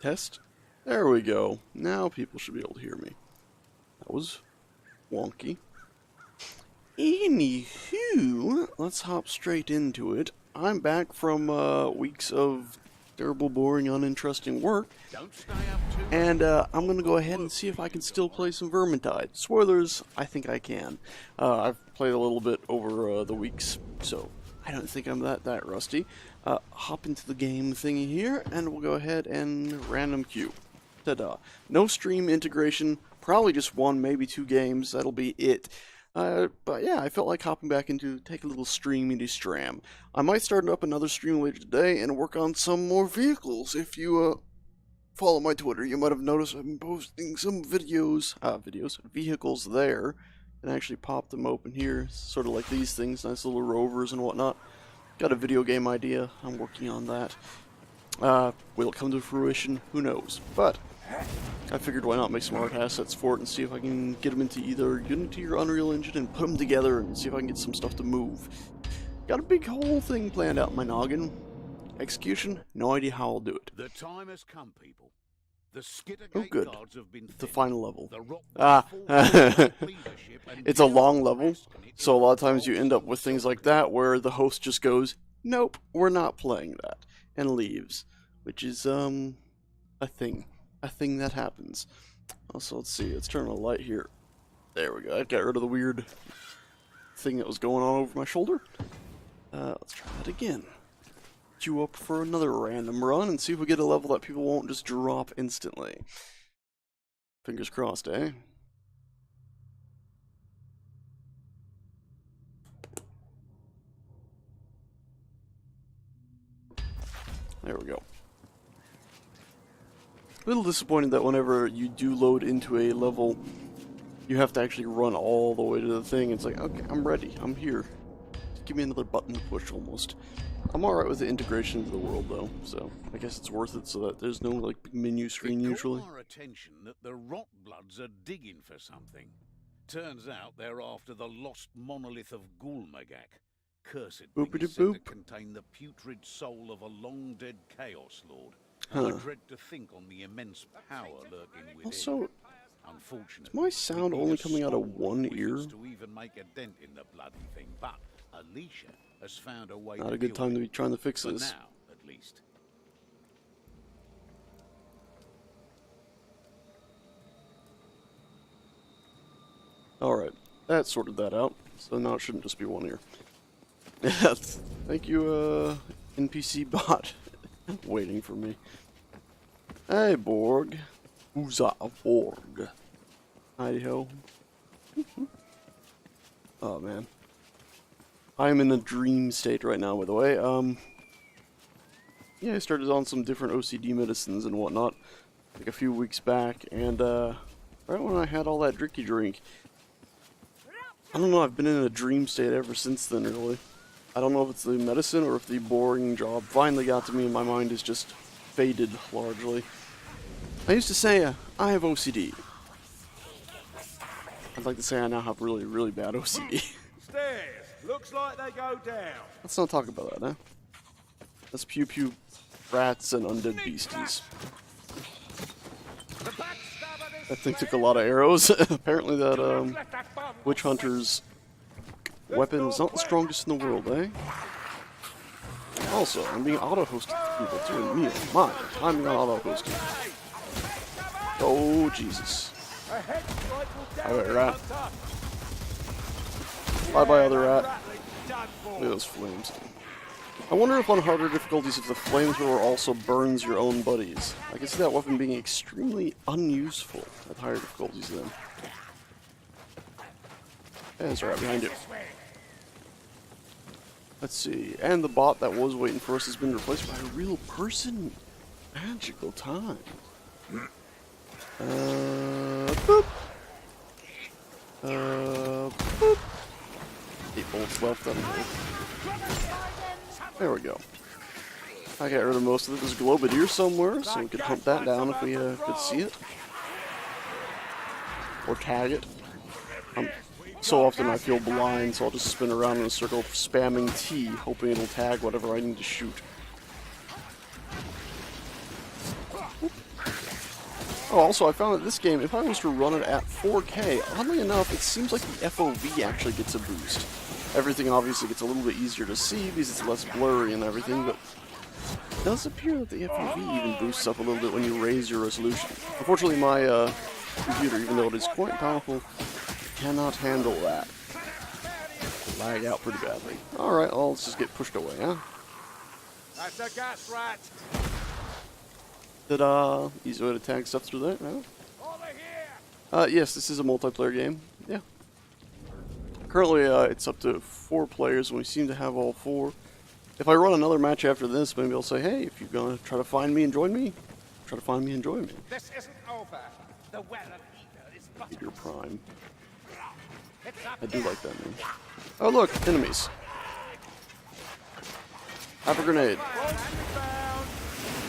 Test. There we go. Now people should be able to hear me. That was wonky. Anywho, let's hop straight into it. I'm back from weeks of terrible, boring, uninteresting work, and I'm going to go ahead and see if I can still play some Vermintide. Spoilers, I think I can. I've played a little bit over the weeks, so I don't think I'm that rusty. Hop into the game thingy here, and we'll go ahead and random queue. Ta-da. No stream integration, probably just one, maybe two games, that'll be it. But yeah, I felt like hopping back into take a little streamy stram. I might start up another stream later today and work on some more vehicles. If you follow my Twitter, you might have noticed I've been posting some vehicles there, and I actually pop them open here, sort of like these things, nice little rovers and whatnot. Got a video game idea, I'm working on that. Will it come to fruition? Who knows? But I figured why not make some art assets for it and see if I can get them into either Unity or Unreal Engine and put them together and see if I can get some stuff to move. Got a big whole thing planned out in my noggin. Execution, no idea how I'll do it. The time has come, people. The Oh good, the final level. The It's a long level, so a lot of times you end up with things like that where the host just goes, nope, we're not playing that, and leaves, which is a thing that happens. Also, let's see, let's turn on a light here. There we go, I got rid of the weird thing that was going on over my shoulder. Let's try that again. Queue up for another random run and see if we get a level that people won't just drop instantly. Fingers crossed, eh? There we go. A little disappointed that whenever you do load into a level, you have to actually run all the way to the thing. It's like, okay, I'm ready, I'm here. Just give me another button to push almost. I'm alright with the integration into the world though, so I guess it's worth it so that there's no like big menu screen usually. It caught our attention that the Rotbloods are digging for something. Turns out they're after the lost monolith of Gulmagak. Cursed thing is said to contain the putrid soul of a long-dead Chaos Lord. I dread to think on the immense power lurking within. Also, unfortunately, is my sound only coming out of one ear? To even make a dent in the bloody thing, but Alicia has found a way. Not a good time to be trying to fix this. Now, at least. Alright, that sorted that out. So now it shouldn't just be one ear. Thank you, NPC bot. Waiting for me. Hey, Borg. Who's a Borg? Hi-ho. Oh, man. I'm in a dream state right now, by the way. Yeah, I started on some different OCD medicines and whatnot, like a few weeks back, and, right when I had all that dricky drink, I don't know, I've been in a dream state ever since then, really. I don't know if it's the medicine or if the boring job finally got to me and my mind is just faded, largely. I used to say, I have OCD. I'd like to say I now have really, really bad OCD. Stairs. Looks like they go down. Let's not talk about that, huh? That's pew pew rats and undead beasties. That thing took a lot of arrows. Apparently that, witch hunter's weapon is not the strongest in the world, eh? Also, I'm being auto-hosted to people too, and me, mine. I'm being auto-hosted. Oh, Jesus. Alright, rat. Bye-bye, other rat. Look at those flames. I wonder if on harder difficulties if the flamethrower also burns your own buddies. I can see that weapon being extremely unuseful at higher difficulties then. There's a rat behind you. Let's see, and the bot that was waiting for us has been replaced by a real person. Magical time. Boop. Boop. 8 bolts left, I don't know. There we go. I got rid of most of it. There's a Globadier somewhere, so we could hunt that down if we could see it. Or tag it. So often I feel blind, so I'll just spin around in a circle spamming T, hoping it'll tag whatever I need to shoot. Oh, also, I found that this game, if I was to run it at 4K, oddly enough, it seems like the FOV actually gets a boost. Everything obviously gets a little bit easier to see because it's less blurry and everything, but it does appear that the FOV even boosts up a little bit when you raise your resolution. Unfortunately, my computer, even though it is quite powerful, cannot handle that. Lag out pretty badly. Alright, well, let's just get pushed away, huh? That's a gas rat. Easy way to tag stuff through there, huh? Over here. Yes, this is a multiplayer game. Yeah. Currently, it's up to 4 players, and we seem to have all 4. If I run another match after this, maybe I'll say, hey, if you're gonna try to find me and join me, try to find me and join me. This isn't over. The well of ether is but Your Prime. it's up I do like that name. Oh, look, enemies. Have a grenade.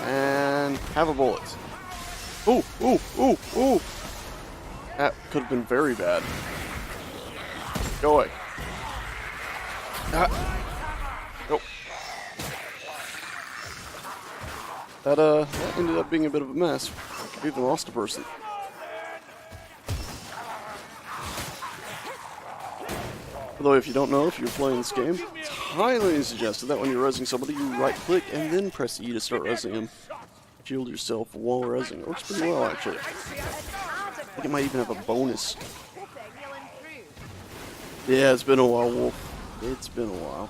And have a bullet. Ooh, ooh, ooh, ooh. That could have been very bad. Go away. Nope. That ended up being a bit of a mess. We even lost a person. Although, if you don't know, if you're playing this game, it's highly suggested that when you're rezzing somebody, you right-click and then press E to start rezzing him. Shield yourself while rezzing. It works pretty well, actually. I think it might even have a bonus. Yeah, it's been a while, Wolf. It's been a while.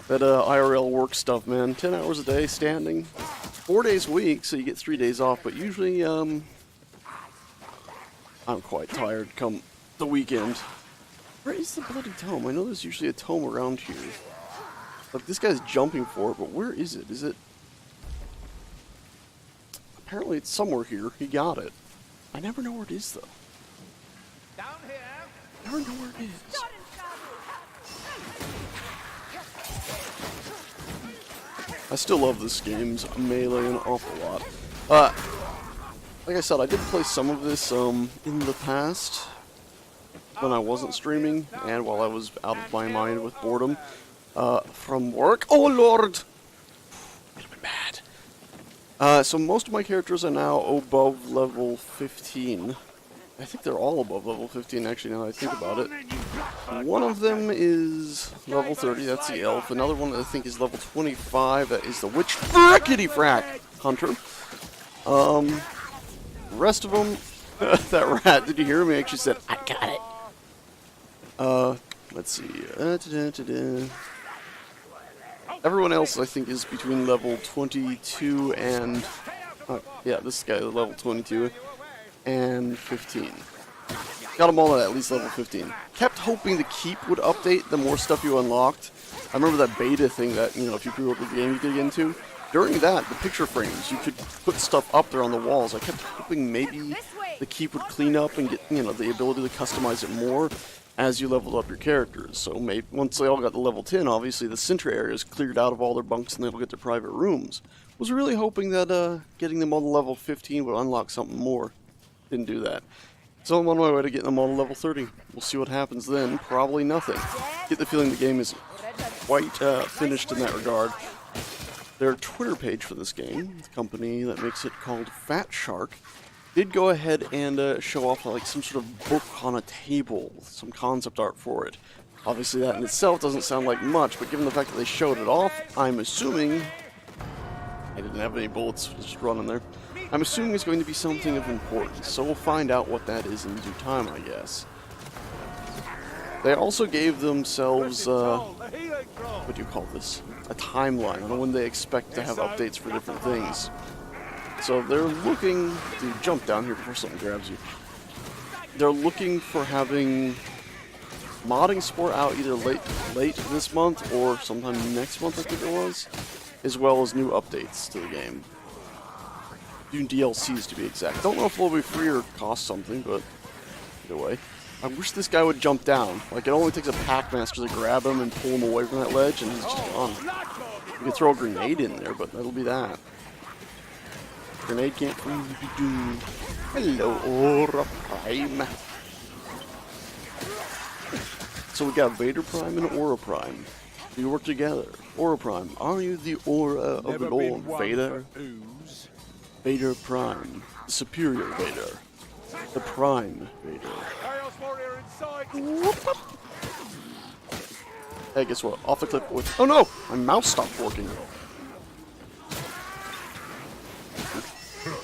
That IRL work stuff, man. 10 hours a day, standing. 4 days a week, so you get 3 days off, but usually, I'm quite tired come the weekend. Where is the bloody tome? I know there's usually a tome around here. Like, this guy's jumping for it, but where is it? Is it... Apparently it's somewhere here. He got it. I never know where it is, though. down here. Never know where it is. I still love this game's melee an awful lot. Like I said, I did play some of this in the past when I wasn't streaming and while I was out of my mind with boredom from work. Oh lord! Could have been bad. So most of my characters are now above level 15. I think they're all above level 15 actually now that I think about it. One of them is level 30, that's the elf. Another one I think is level 25, that is the witch frackety frack hunter. The rest of them, that rat, did you hear him? He actually said, I got it. Let's see. Everyone else I think is between level 22 and, yeah, this guy level 22 and 15. Got them all at least level 15. Kept hoping the keep would update the more stuff you unlocked. I remember that beta thing that, you know, if you pre-ordered the game you could get into. During that, the picture frames, you could put stuff up there on the walls. I kept hoping maybe the keep would clean up and get, you know, the ability to customize it more as you leveled up your characters. So maybe once they all got to level 10, obviously the center area is cleared out of all their bunks and they'll get their private rooms. Was really hoping that getting them all to level 15 would unlock something more. Didn't do that. So I'm on my way to getting them all to level 30. We'll see what happens then. Probably nothing. Get the feeling the game is quite finished in that regard. Their Twitter page for this game, the company that makes it called Fat Shark, did go ahead and show off like some sort of book on a table, some concept art for it. Obviously that in itself doesn't sound like much, but given the fact that they showed it off, I'm assuming... I didn't have any bullets just running there. I'm assuming it's going to be something of importance, so we'll find out what that is in due time, I guess. They also gave themselves, what do you call this? A timeline on when they expect to have updates for different things. So they're looking to jump down here before something grabs you. They're looking for having modding support out either late this month or sometime next month, I think it was, as well as new updates to the game. New DLCs to be exact. Don't know if they'll be free or cost something, but either way. I wish this guy would jump down. Like, it only takes a Pac-Master to grab him and pull him away from that ledge, and he's just gone. You could throw a grenade in there, but that'll be that. Grenade can't fool you. Hello, Aura Prime. So we got Vader Prime and Aura Prime. Do you work together? Aura Prime, are you the aura of the Lord Vader? Vader Prime. the superior Vader, the prime Vader. Chaos Warrior inside. Hey, guess what? Off the cliff with. Oh no! My mouse stopped working.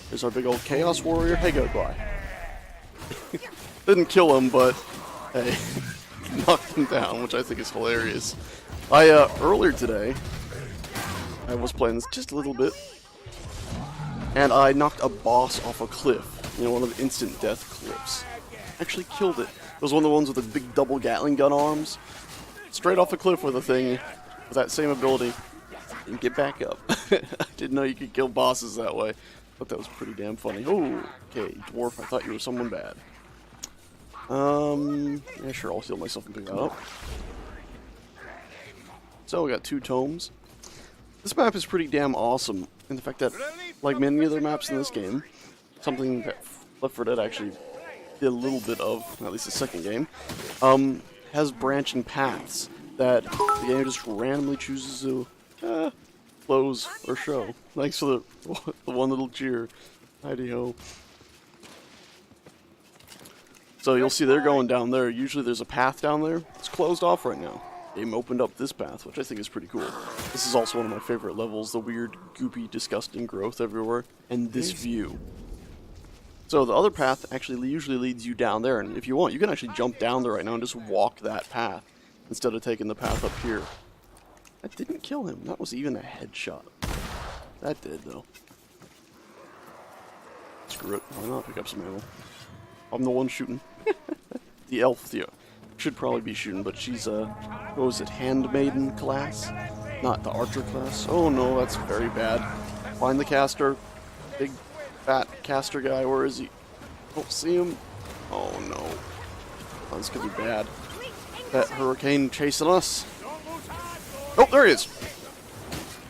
There's our big old Chaos Warrior. Hey, goodbye. Didn't kill him, but hey, knocked him down, which I think is hilarious. Earlier today, I was playing this just a little bit, and I knocked a boss off a cliff. You know, one of the instant death cliffs. Actually killed it. It was one of the ones with the big double Gatling gun arms. Straight off a cliff with a thing, with that same ability, and get back up. I didn't know you could kill bosses that way, but that was pretty damn funny. Oh, okay, dwarf, I thought you were someone bad. Yeah, sure, I'll heal myself and pick that up. So, we got 2 tomes. This map is pretty damn awesome, in the fact that, like many other maps in this game, something that Left 4 Dead actually did a little bit of, at least the second game, has branching paths that the game just randomly chooses to close or show. Thanks for the one little cheer. Heidi-ho. So you'll see they're going down there. Usually there's a path down there. It's closed off right now. Game opened up this path, which I think is pretty cool. This is also one of my favorite levels, the weird, goopy, disgusting growth everywhere, and this view. So the other path actually usually leads you down there, and if you want, you can actually jump down there right now and just walk that path, instead of taking the path up here. That didn't kill him. That was even a headshot. That did, though. Screw it. Why not pick up some ammo? I'm the one shooting. The elf, should probably be shooting, but she's what was it, handmaiden class? Not the archer class. Oh no, that's very bad. Find the caster. Big, fat caster guy. Where is he? Don't see him. Oh no. Oh, this could be bad. That hurricane chasing us. Oh, there he is.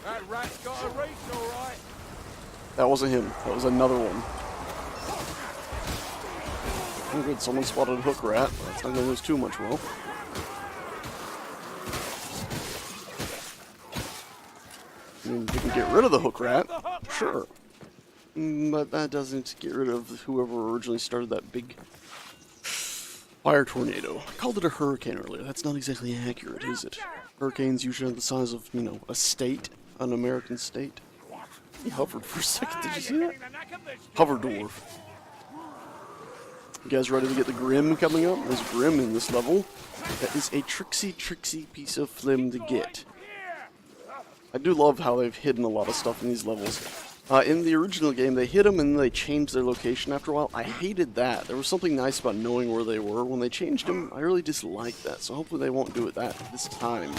That rat's got a reach, all right. That wasn't him. That was another one. Oh good, someone spotted a hook rat. That's not gonna lose too much, well. I mean, you can get rid of the hook rat, sure. But that doesn't get rid of whoever originally started that big fire tornado. I called it a hurricane earlier. That's not exactly accurate, is it? Hurricanes usually have the size of, you know, a state, an American state. He hovered for a second, did you see that? Hover dwarf. You guys ready to get the Grim coming up? There's Grim in this level. That is a tricksy piece of phlegm to get. I do love how they've hidden a lot of stuff in these levels. In the original game, they hid them and they changed their location after a while. I hated that. There was something nice about knowing where they were. When they changed them, I really disliked that. So hopefully they won't do it this time.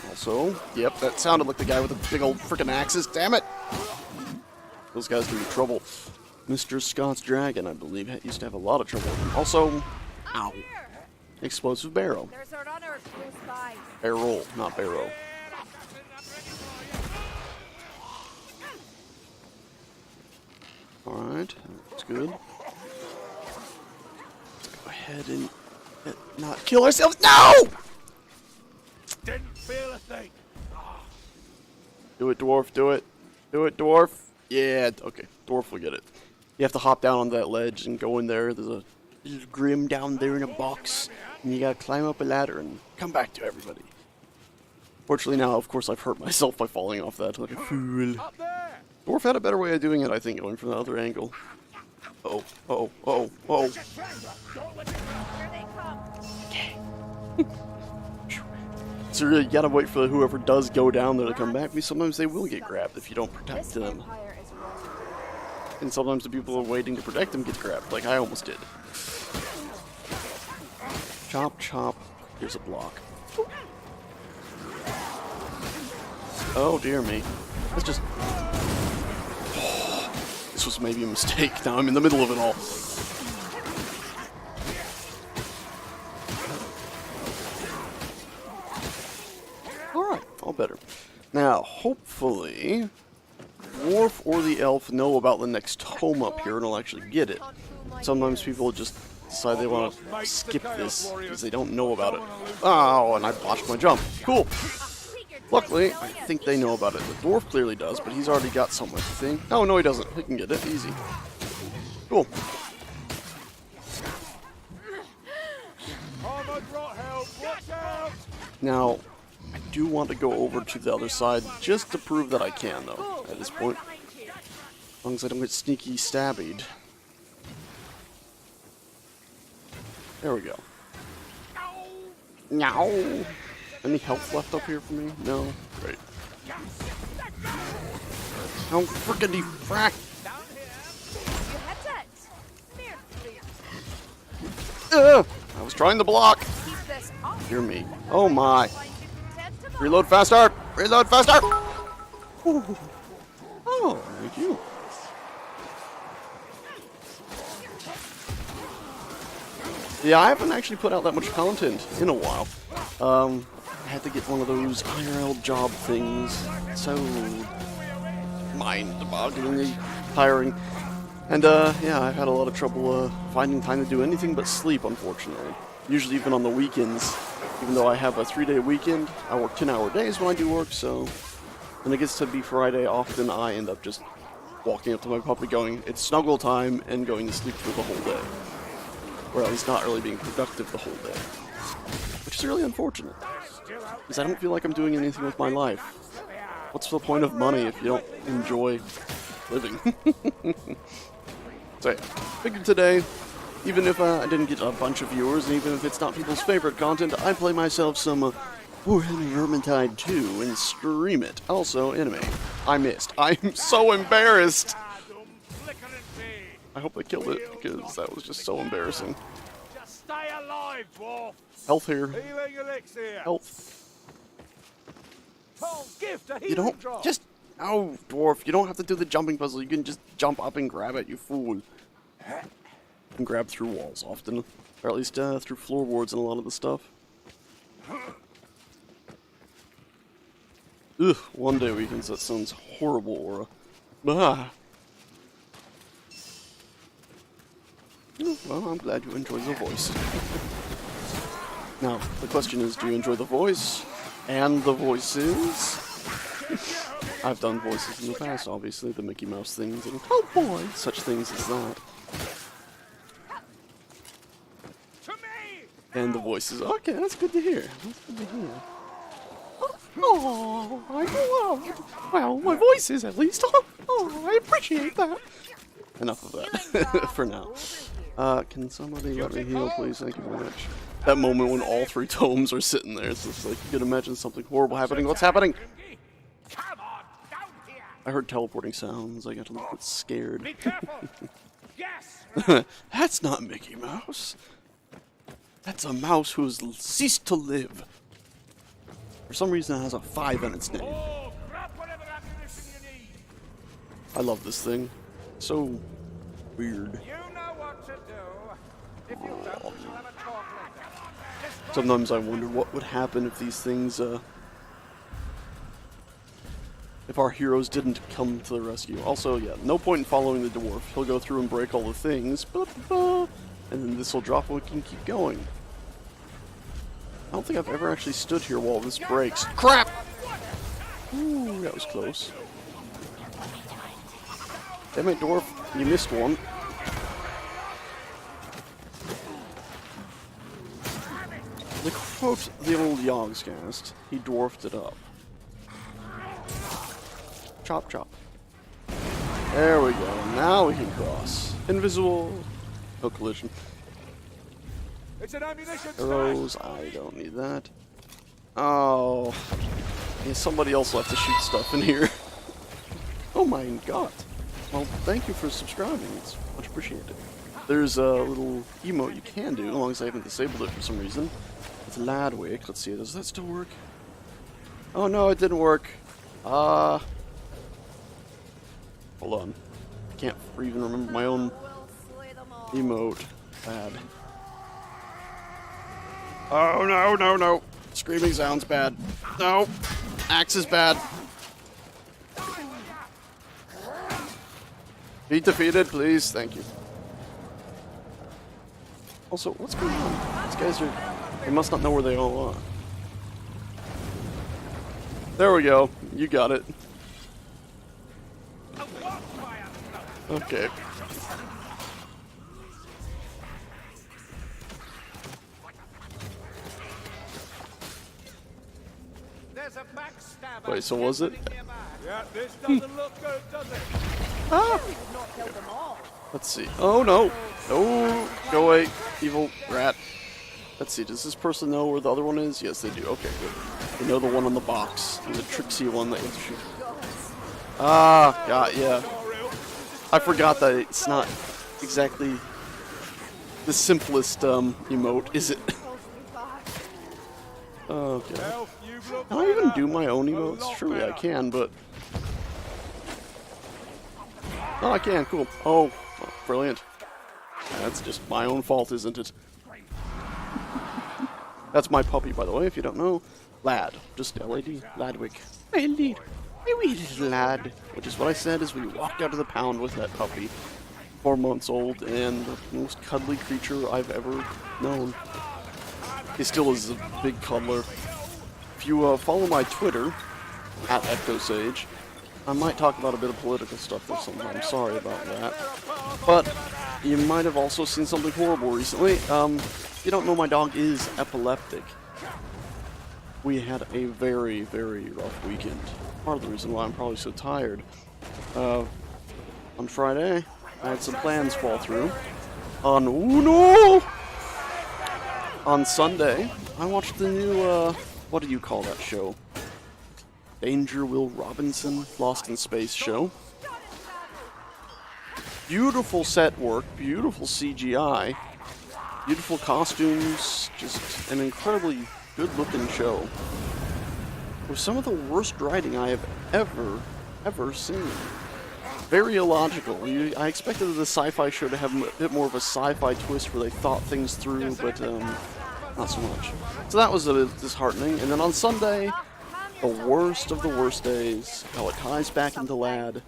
Also, yep, that sounded like the guy with the big old frickin' axes. Damn it! Those guys give me trouble. Mr. Scott's Dragon, I believe, used to have a lot of trouble. Also, ow. Explosive barrel. There's a runner close by. Barrel, not barrow. Alright, that's good. Let's go ahead and not kill ourselves. No! Didn't feel a thing. Do it, dwarf, do it. Do it, dwarf. Yeah, okay, dwarf will get it. You have to hop down on that ledge and go in there. There's a Grim down there in a box. And you gotta climb up a ladder and come back to everybody. Fortunately now, of course, I've hurt myself by falling off that like a fool. Up there. Dwarf had a better way of doing it, I think, going from the other angle. Oh, oh, oh, oh. Here they come. So you gotta wait for whoever does go down there to come back. Because sometimes they will get grabbed if you don't protect This them. vampire is wrong. And sometimes the people who are waiting to protect them get grabbed, like I almost did. Chop, chop. Here's a block. Oh dear me. Let's just... This was maybe a mistake. Now I'm in the middle of it all. Alright, all better. Now, hopefully, Dwarf or the Elf know about the next tome up here and will actually get it. Sometimes people just decide they want to skip this because they don't know about it. Oh, and I botched my jump. Cool. Luckily, I think they know about it. The Dwarf clearly does, but he's already got something, I think. Oh, no, he doesn't. He can get it. Easy. Cool. Now, I do want to go over to the other side just to prove that I can, though, at this point. As long as I don't get sneaky stabbied. There we go. No. Any health left up here for me? No? Great. How frickety frack! I was trying to block! Dear me. Oh my. Reload faster! Reload faster! Ooh. Oh, thank you. Yeah, I haven't actually put out that much content in a while. I had to get one of those IRL job things. So mind-bogglingly tiring. And yeah, I've had a lot of trouble finding time to do anything but sleep, unfortunately. Usually even on the weekends. Even though I have a 3-day weekend, I work 10-hour days when I do work, so when it gets to be Friday, often I end up just walking up to my puppy going, it's snuggle time, and going to sleep for the whole day. Or at least not really being productive the whole day. Which is really unfortunate. Because I don't feel like I'm doing anything with my life. What's the point of money if you don't enjoy living? So yeah, figured today, even if I didn't get a bunch of viewers, and even if it's not people's favorite content, I play myself some Vermintide 2 and stream it. Also, anime. I missed. I'm so embarrassed! I hope they killed it, because that was just so embarrassing. Just stay alive, dwarf. Health here. Healing elixir. Health. Tom's gift, a You healing don't drop. just... Oh, dwarf, you don't have to do the jumping puzzle. You can just jump up and grab it, you fool. And grab through walls often. Or at least through floorboards and a lot of the stuff. Ugh, 1-day weekends, that sounds horrible, Aura. Ah. Well, I'm glad you enjoy the voice. Now, the question is, do you enjoy the voice? And the voices? I've done voices in the past, obviously, the Mickey Mouse things, and oh boy, such things as that. And the voices, okay, that's good to hear. That's good to hear. Oh, I love. Well, my voices at least. Oh, I appreciate that. Enough of that for now. Can somebody let me heal, please? Thank you very much. That moment when all 3 tomes are sitting there, it's just like you can imagine something horrible happening. What's happening? I heard teleporting sounds. I got a little bit scared. Be careful. Yes. That's not Mickey Mouse. That's a mouse who has ceased to live. For some reason, it has a 5 in its name. Oh, grab whatever ammunition you need. I love this thing. So weird. You know what to do. If you don't, we'll have a talk later. Sometimes I wonder what would happen if these things, if our heroes didn't come to the rescue. Also, yeah, no point in following the dwarf. He'll go through and break all the things, and then this will drop and we can keep going. I don't think I've ever actually stood here while this breaks. Crap! Ooh, that was close. Damn it, dwarf. You missed one. To quote the old Yogscast, he dwarfed it up. Chop, chop. There we go. Now we can cross. Invisible. No collision. It's an ammunition Arrows. I don't need that. Oh. Yeah, somebody else will have to shoot stuff in here. Oh my god. Well, thank you for subscribing. It's much appreciated. There's a little emote you can do, as long as I haven't disabled it for some reason. It's Ladwick. Let's see, does that still work? Oh no, it didn't work. Hold on. I can't even remember my own emote. Bad. Oh no, no, no. Screaming sounds bad. No. Axe is bad. Be defeated, please. Thank you. Also, what's going on? These guys are... They must not know where they all are. There we go. You got it. there's a backstabber. Wait, so was it? Yeah, this doesn't look good, does it? Ah! Not kill them all. Let's see. Oh no! No! Go away, evil rat. Let's see, does this person know where the other one is? Yes, they do. Okay, good. They know the one on the box. And the tricksy one that you have to shoot. Ah, God, yeah. I forgot that it's not exactly the simplest emote, is it? Okay. Can I even do my own emotes? Surely I can, but... Oh, I can, cool. Oh, brilliant. That's just my own fault, isn't it? That's my puppy, by the way, if you don't know. Lad. Just L-A-D. Ladwick. My wee little lad. Which is what I said as we walked out of the pound with that puppy. 4 months old, and the most cuddly creature I've ever known. He still is a big cuddler. If you follow my Twitter, at @EctoSage, I might talk about a bit of political stuff there sometime. Sorry about that. But you might have also seen something horrible recently. If you don't know, my dog is epileptic. We had a very, very rough weekend. Part of the reason why I'm probably so tired. On Friday, I had some plans fall through. On Sunday, I watched the new, what do you call that show? Danger Will Robinson, Lost in Space show. Beautiful set work, beautiful CGI, beautiful costumes, just an incredibly good-looking show. With some of the worst writing I have ever seen. Very illogical. I expected the sci-fi show to have a bit more of a sci-fi twist where they thought things through, but not so much. So that was a bit disheartening. And then on Sunday, the worst of the worst days, how it ties back into Lad.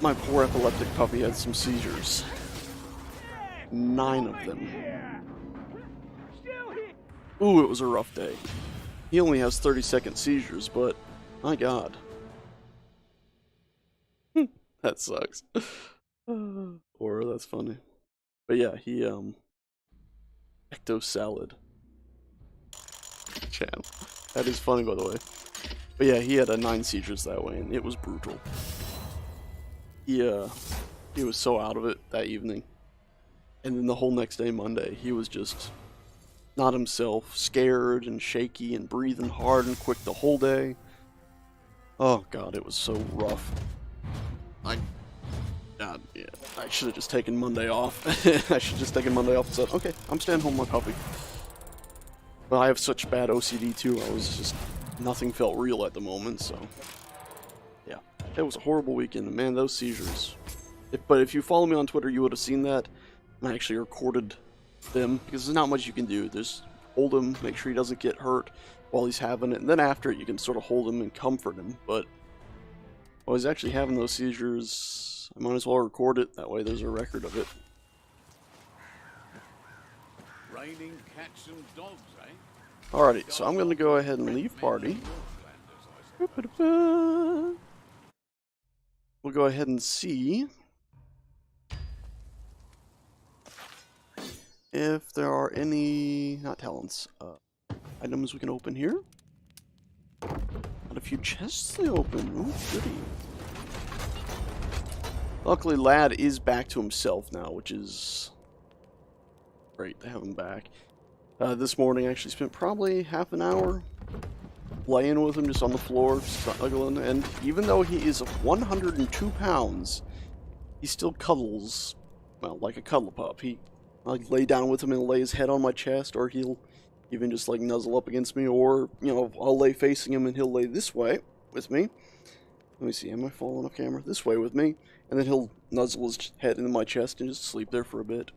My poor epileptic puppy had some seizures. 9 of them. Ooh, it was a rough day. He only has 30-second seizures, but my God. That sucks. Or that's funny. But yeah, he Ecto Salad channel. That is funny, by the way. But yeah, he had 9 seizures that way, and it was brutal. He was so out of it that evening. And then the whole next day, Monday, he was just not himself, scared and shaky and breathing hard and quick the whole day. Oh God, it was so rough. Yeah, I should have just taken Monday off. I should have just taken Monday off and said, okay, I'm staying home with my puppy. But I have such bad OCD too, nothing felt real at the moment, so. Yeah, it was a horrible weekend, man, those seizures. But if you follow me on Twitter, you would have seen that. I actually recorded them, because there's not much you can do. Just hold him, make sure he doesn't get hurt while he's having it, and then after it, you can sort of hold him and comfort him. But while he's actually having those seizures, I might as well record it, that way there's a record of it. Raining cats and dogs, eh? Alrighty, so I'm going to go ahead and leave party. We'll go ahead and see if there are any, not talents, items we can open here. Got a few chests to open. Ooh, goody. Luckily, Lad is back to himself now, which is great to have him back. This morning, I actually spent probably half an hour laying with him just on the floor, snuggling, and even though he is 102 pounds, he still cuddles, well, like a cuddle pup. I lay down with him and lay his head on my chest, or he'll even just like nuzzle up against me, or, you know, I'll lay facing him and he'll lay this way with me. Let me see, am I falling off camera? This way with me, and then he'll nuzzle his head into my chest and just sleep there for a bit.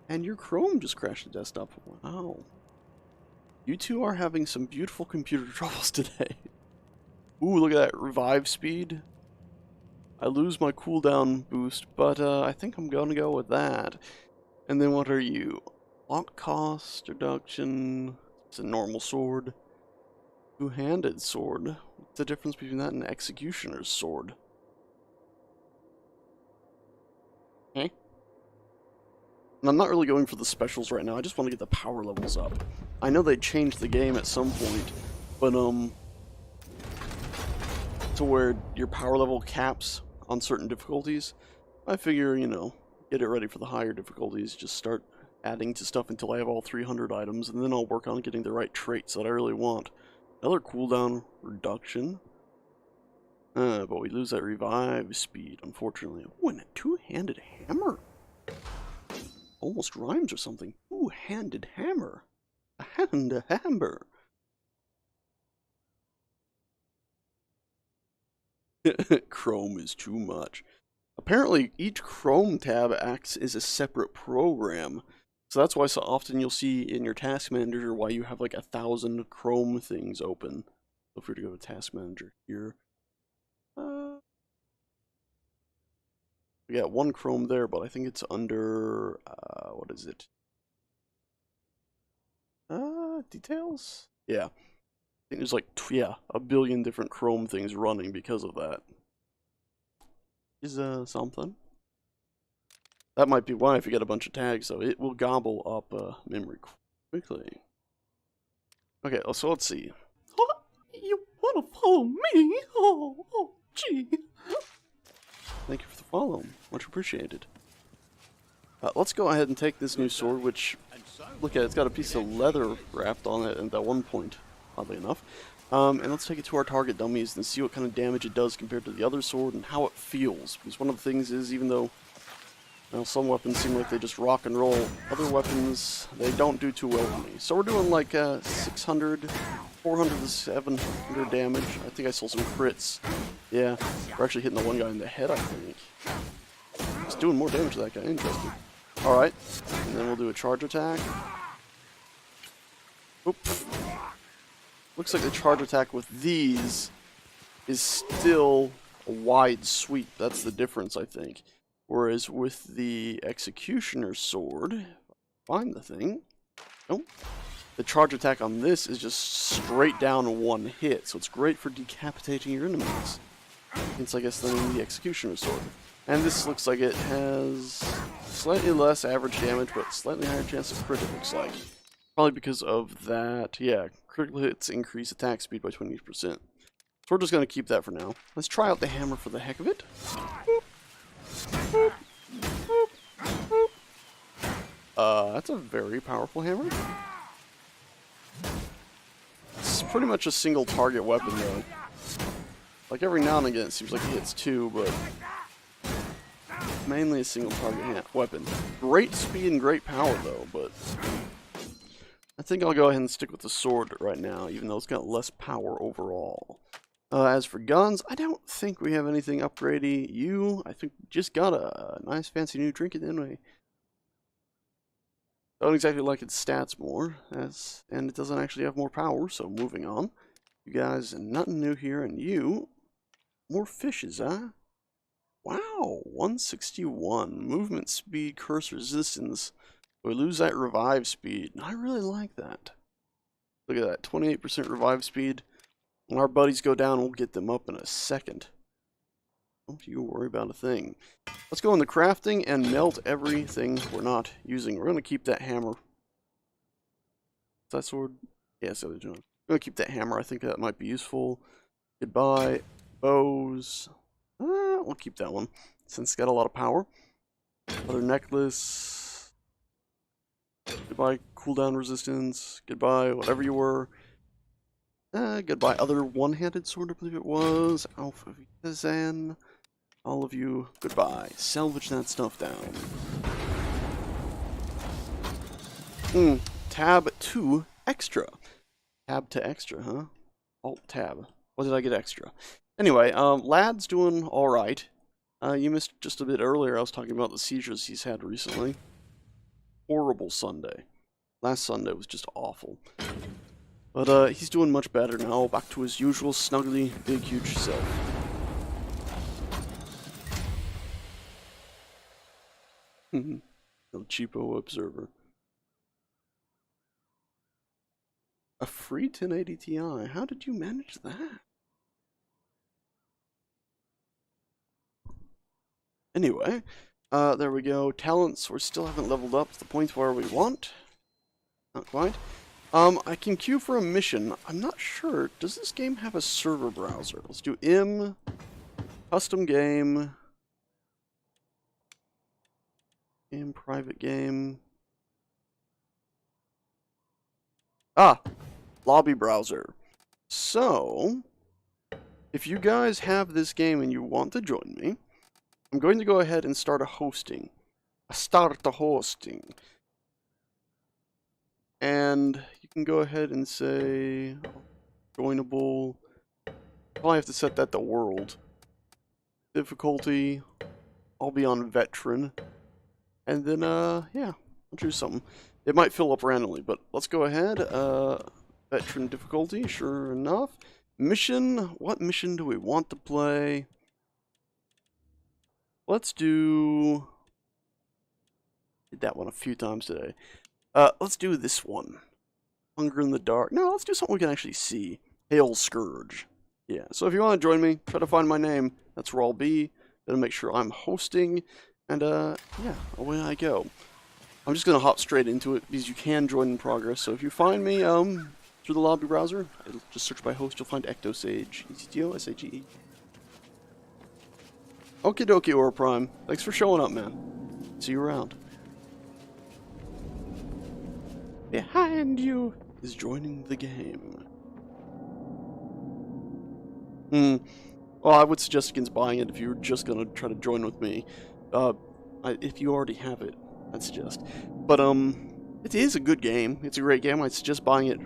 And your Chrome just crashed the desktop. Wow. You two are having some beautiful computer troubles today. Ooh, look at that revive speed. I lose my cooldown boost, but I think I'm gonna go with that. And then what are you? Lock cost reduction. It's a normal sword. Two-handed sword. What's the difference between that and an executioner's sword? Okay. And I'm not really going for the specials right now. I just want to get the power levels up. I know they changed the game at some point, but to where your power level caps on certain difficulties. I figure, you know, get it ready for the higher difficulties, just start adding to stuff until I have all 300 items, and then I'll work on getting the right traits that I really want. Another cooldown reduction. But we lose that revive speed, unfortunately. Oh, and a two-handed hammer. Almost rhymes or something. Two-handed hammer. A hammer. Chrome is too much. Apparently, each Chrome tab acts as a separate program. So that's why so often you'll see in your task manager why you have like 1,000 Chrome things open. Feel free to go to task manager here. We got one Chrome there, but I think it's under, what is it? Details? Yeah. I think there's like, yeah, a billion different Chrome things running because of that. Is, something. That might be why if you get a bunch of tags, so it will gobble up, memory quickly. Okay, so let's see. You wanna follow me? Oh, gee. Thank you for the follow. Much appreciated. Let's go ahead and take this new sword, which, look at it, it's got a piece of leather wrapped on it at one point, oddly enough. And let's take it to our target dummies and see what kind of damage it does compared to the other sword and how it feels. Because one of the things is, even though some weapons seem like they just rock and roll, other weapons, they don't do too well for me. So we're doing like 600, 400 to 700 damage. I think I saw some crits. Yeah, we're actually hitting the one guy in the head, I think. It's doing more damage to that guy. Interesting. Alright, and then we'll do a charge attack. Oop. Looks like the charge attack with these is still a wide sweep. That's the difference, I think. Whereas with the Executioner's Sword, find the thing. Nope. The charge attack on this is just straight down one hit, so it's great for decapitating your enemies. It's, I guess, than the Executioner's Sword. And this looks like it has slightly less average damage, but slightly higher chance of crit, it looks like. Probably because of that, yeah, critical hits increase attack speed by 20%. So we're just going to keep that for now. Let's try out the hammer for the heck of it. That's a very powerful hammer. It's pretty much a single target weapon though. Like every now and again it seems like it hits two, but mainly a single target weapon. Great speed and great power though, but I think I'll go ahead and stick with the sword right now, even though it's got less power overall. As for guns, I don't think we have anything upgradey. I think just got a nice fancy new trinket, didn't we? Don't exactly like its stats more, and it doesn't actually have more power, so moving on. You guys, nothing new here, and you, more fishes, huh? Wow, 161. Movement speed, curse resistance. We lose that revive speed. I really like that. Look at that, 28% revive speed. When our buddies go down, we'll get them up in a second. Don't you worry about a thing. Let's go into crafting and melt everything we're not using. We're going to keep that hammer. Is that sword? Yes, the other one. I'm going to keep that hammer. I think that might be useful. Goodbye. Bows. We'll keep that one, since it's got a lot of power. Other necklace. Goodbye, cooldown resistance. Goodbye, whatever you were. Goodbye, other one-handed sword, I believe it was. Alpha Vitazan. All of you, goodbye. Salvage that stuff down. Tab to extra. Tab to extra, huh? Alt tab. What did I get extra? Anyway, Lad's doing alright. You missed just a bit earlier, I was talking about the seizures he's had recently. Horrible Sunday. Last Sunday was just awful. But he's doing much better now, back to his usual snuggly, big, huge self. El Cheapo Observer. A free 1080 Ti. How did you manage that? Anyway, there we go. Talents, we still haven't leveled up to the point where we want. Not quite. I can queue for a mission. I'm not sure. Does this game have a server browser? Let's do custom game, private game. Ah, lobby browser. So, if you guys have this game and you want to join me, I'm going to go ahead and start a hosting. And you can go ahead and say joinable. Probably have to set that to world. Difficulty, I'll be on veteran. And then, yeah, I'll choose something. It might fill up randomly, but let's go ahead. Veteran difficulty, sure enough. Mission, what mission do we want to play? Let's do... Did that one a few times today. Let's do this one. Hunger in the Dark. No, let's do something we can actually see. Hail Scourge. Yeah, so if you want to join me, try to find my name. That's where I'll be. Gonna make sure I'm hosting. And, yeah, away I go. I'm just gonna hop straight into it, because you can join in progress. So if you find me, through the lobby browser, it'll just search by host, you'll find Ectosage. ECTO-SAGE. Okie dokie, Aura Prime. Thanks for showing up, man. See you around. Behind you is joining the game. Well, I would suggest against buying it if you were just gonna try to join with me. If you already have it, I'd suggest. But, it is a good game. It's a great game. I'd suggest buying it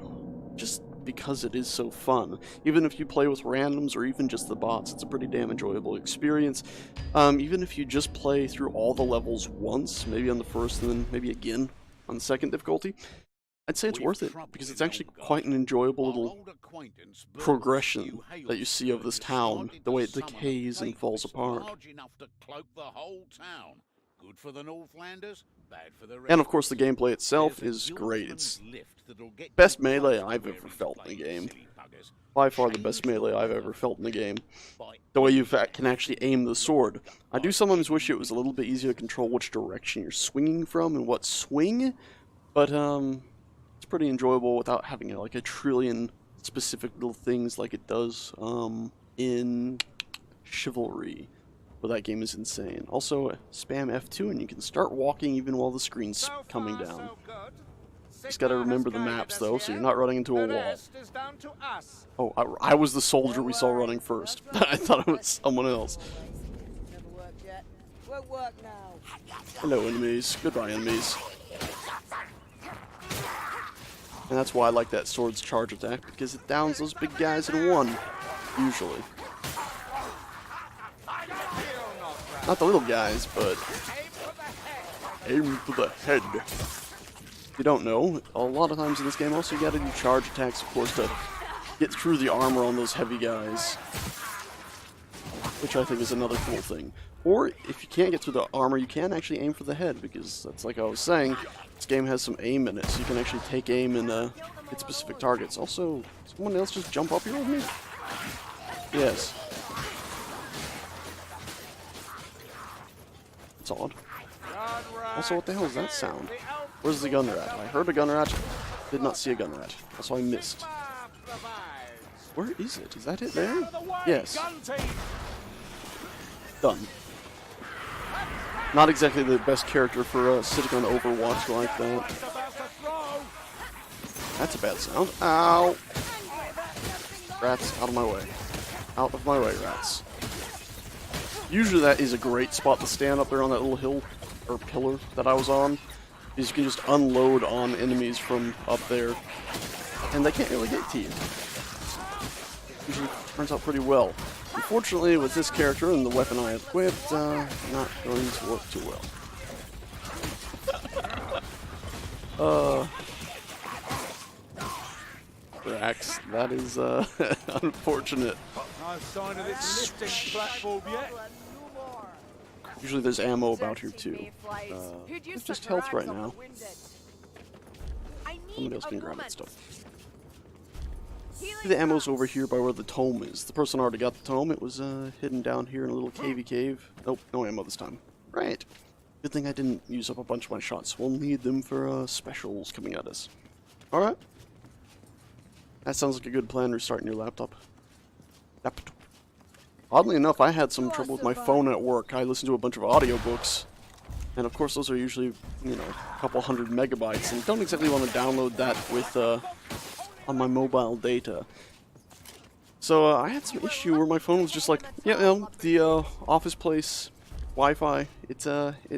just because it is so fun. Even if you play with randoms or even just the bots, it's a pretty damn enjoyable experience. Even if you just play through all the levels once, maybe on the first and then maybe again on the second difficulty, I'd say it's worth it, because it's actually quite an enjoyable little progression that you see of this town, the way it decays and falls apart. And of course the gameplay itself is great. It's best melee I've ever felt in a game. By far the best melee I've ever felt in a game. The way you can actually aim the sword. I do sometimes wish it was a little bit easier to control which direction you're swinging from and what swing, but it's pretty enjoyable without having like a trillion specific little things like it does in Chivalry. But that game is insane. Also, spam F2 and you can start walking even while the screen's coming down. Just gotta remember the maps though, so you're not running into a wall. Oh, I was the soldier we saw running first. I thought it was someone else. Hello enemies. Goodbye enemies. And that's why I like that sword's charge attack, because it downs those big guys in one, usually. Not the little guys, but aim for the head. If you don't know, a lot of times in this game also you gotta do charge attacks, of course, to get through the armor on those heavy guys. Which I think is another cool thing. Or, if you can't get through the armor, you can actually aim for the head, because that's like I was saying, this game has some aim in it, so you can actually take aim and hit specific targets. Also, someone else just jump up here with me? Yes. It's odd. Also, what the hell is that sound? Where's the gun rat? I heard a gun rat, did not see a gun rat. Also, I missed. Where is it? Is that it there? Yes. Done. Not exactly the best character for sitting on Overwatch like that. That's a bad sound. Ow! Rats, out of my way. Out of my way, rats. Usually that is a great spot to stand up there on that little hill, or pillar that I was on. Because you can just unload on enemies from up there. And they can't really get to you. Usually turns out pretty well. Unfortunately, with this character and the weapon I have equipped, not going to work too well. Brax, that is, unfortunate. No sign of this lifting platform yet. Usually there's ammo about here too. It's just health right now. Somebody else can grab that stuff. See, the ammo's over here by where the tome is. The person already got the tome. It was hidden down here in a little cave. Nope, no ammo this time. Right. Good thing I didn't use up a bunch of my shots. We'll need them for specials coming at us. Alright. That sounds like a good plan, restarting your laptop. Oddly enough, I had some trouble with my phone at work. I listened to a bunch of audiobooks. And of course, those are usually, you know, a couple hundred megabytes. And don't exactly want to download that with, on my mobile data. So, I had some issue where my phone was just like, yeah, you know, the, office place Wi-Fi, it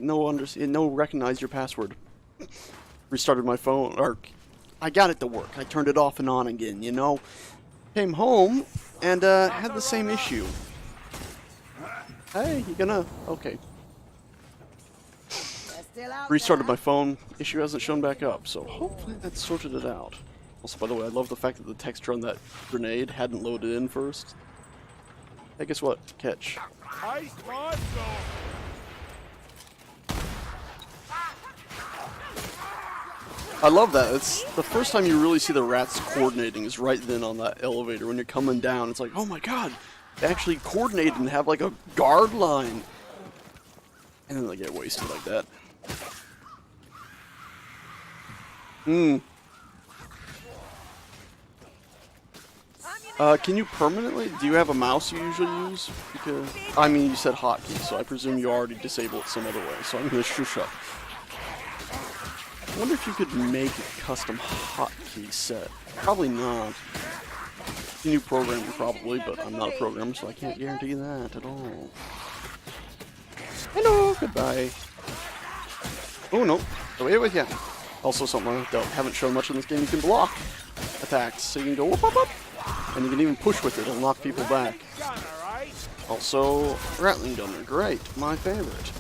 no recognize your password. Restarted my phone, or I got it to work. I turned it off and on again, you know. Came home and had the same issue. Hey, you gonna? Okay. Restarted my phone. Issue hasn't shown back up, so hopefully that sorted it out. Also, by the way, I love the fact that the texture on that grenade hadn't loaded in first. Hey, guess what? Catch. I love that. It's the first time you really see the rats coordinating is right then on that elevator when you're coming down. It's like, oh my god, they actually coordinate and have like a guard line. And then they get wasted like that. Can you permanently? Do you have a mouse you usually use? Because, I mean, you said hotkey, so I presume you already disabled it some other way. So I'm gonna shush up. I wonder if you could make a custom hotkey set. Probably not. Can you program it probably, but I'm not a programmer, so I can't guarantee that at all. Hello, goodbye. Oh no, away with ya. Also, something I haven't shown much in this game, you can block attacks. So you can go whoop, whoop, whoop, and you can even push with it, it'll knock people back. Also, Rattling Gunner, great, my favorite.